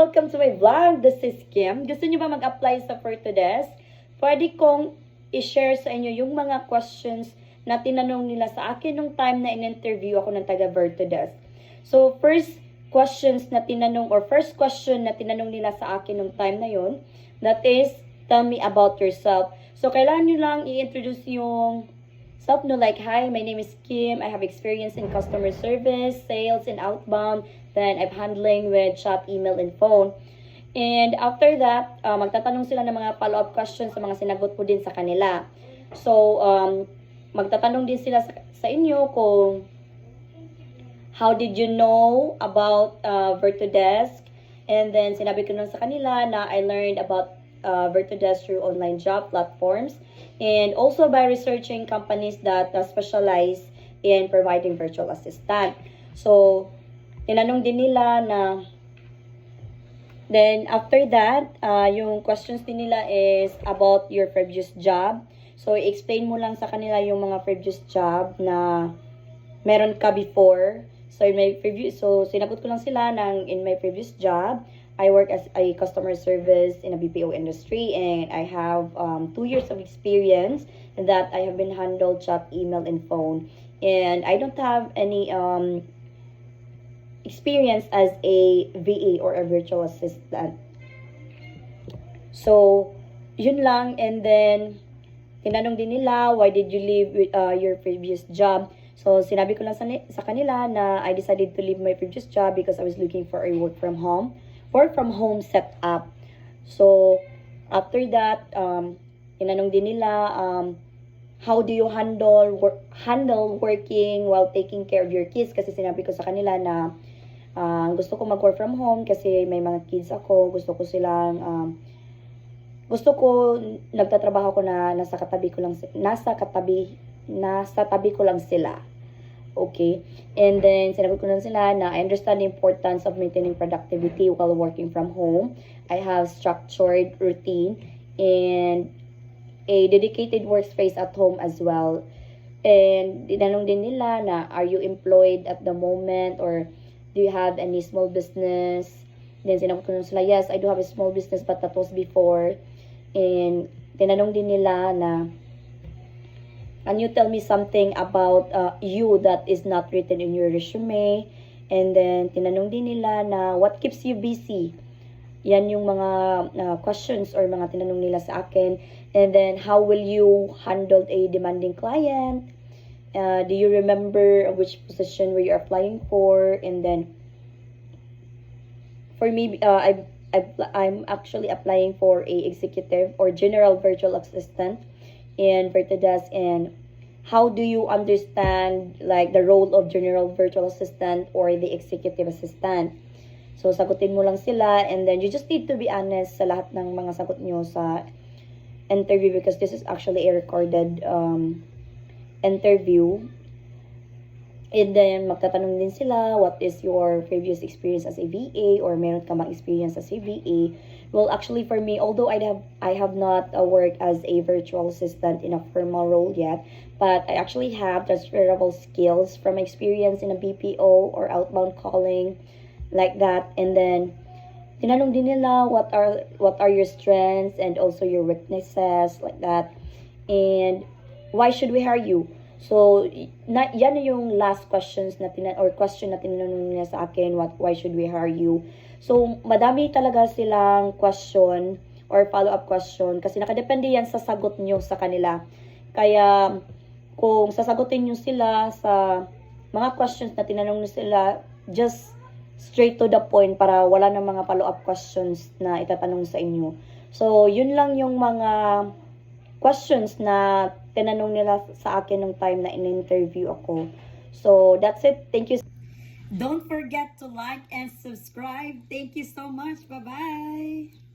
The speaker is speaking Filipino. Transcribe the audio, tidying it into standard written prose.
welcome to my vlog. This is Kim. Gusto niyo ba mag-apply sa Virtudesk? Pwede kong i-share sa inyo yung mga questions na tinanong nila sa akin nung time na in-interview ako ng taga Virtudesk. So, first question na tinanong nila sa akin nung time na yon, that is, tell me about yourself. So, kailangan nyo lang i-introduce yung self no, like, hi, my name is Kim. I have experience in customer service, sales, and outbound. Then, I'm handling with chat, email, and phone. And after that, magtatanong sila ng mga follow-up questions sa mga sinagot po din sa kanila. So, magtatanong din sila sa inyo kung how did you know about Virtudesk? And then, sinabi ko nun sa kanila na I learned about Virtudesk through online job platforms. And also by researching companies that specialize in providing virtual assistant. So, tinanong din nila na, then after that, yung questions din nila is about your previous job. So, explain mo lang sa kanila yung mga previous job na meron ka before. So, sinagot ko lang sila in my previous job, I work as a customer service in a BPO industry, and I have 2 years of experience that I have been handled chat, email, and phone. And I don't have any experience as a VA or a virtual assistant. So, yun lang. And then, tinanong din nila, why did you leave your previous job? So, sinabi ko lang sa kanila na I decided to leave my previous job because I was looking for a work from home setup. So, after that, tinanong din nila, how do you handle working while taking care of your kids? Kasi sinabi ko sa kanila na gusto ko mag-work from home kasi may mga kids ako. Gusto ko nagtatrabaho ko na nasa tabi ko lang sila. Okay. And then, sinabi ko na sila na I understand the importance of maintaining productivity while working from home. I have structured routine and a dedicated workspace at home as well. And tinanong din nila na, are you employed at the moment or do you have any small business? Then, sinabi ko na sila, yes, I do have a small business but that was before. And tinanong din nila na, can you tell me something about you that is not written in your resume? And then, tinanong din nila na, what keeps you busy? Yan yung mga questions or mga tinanong nila sa akin. And then, how will you handle a demanding client? Do you remember which position were you applying for? And then, for me, I'm actually applying for a executive or general virtual assistant in Virtudesk. And how do you understand like the role of general virtual assistant or the executive assistant? So, sagutin mo lang sila, and then you just need to be honest sa lahat ng mga sagot nyo sa interview because this is actually a recorded interview. And then, magtatanong din sila, what is your previous experience as a VA or meron ka bang experience as a VA? Well, actually for me, although I have not worked as a virtual assistant in a formal role yet, but I actually have transferable skills from experience in a BPO or outbound calling, like that. And then, tinanong din nila, what are your strengths and also your weaknesses, like that. And why should we hire you? So, yan yung last question na tinanong nila sa akin, why should we hire you? So, madami talaga silang question or follow-up question kasi nakadepende yan sa sagot nyo sa kanila. Kaya, kung sasagutin nyo sila sa mga questions na tinanong nyo sila, just straight to the point para wala ng mga follow-up questions na itatanong sa inyo. So, yun lang yung mga questions na tinanong nila sa akin nung time na in-interview ako. So, that's it. Thank you. Don't forget to like and subscribe. Thank you so much. Bye-bye.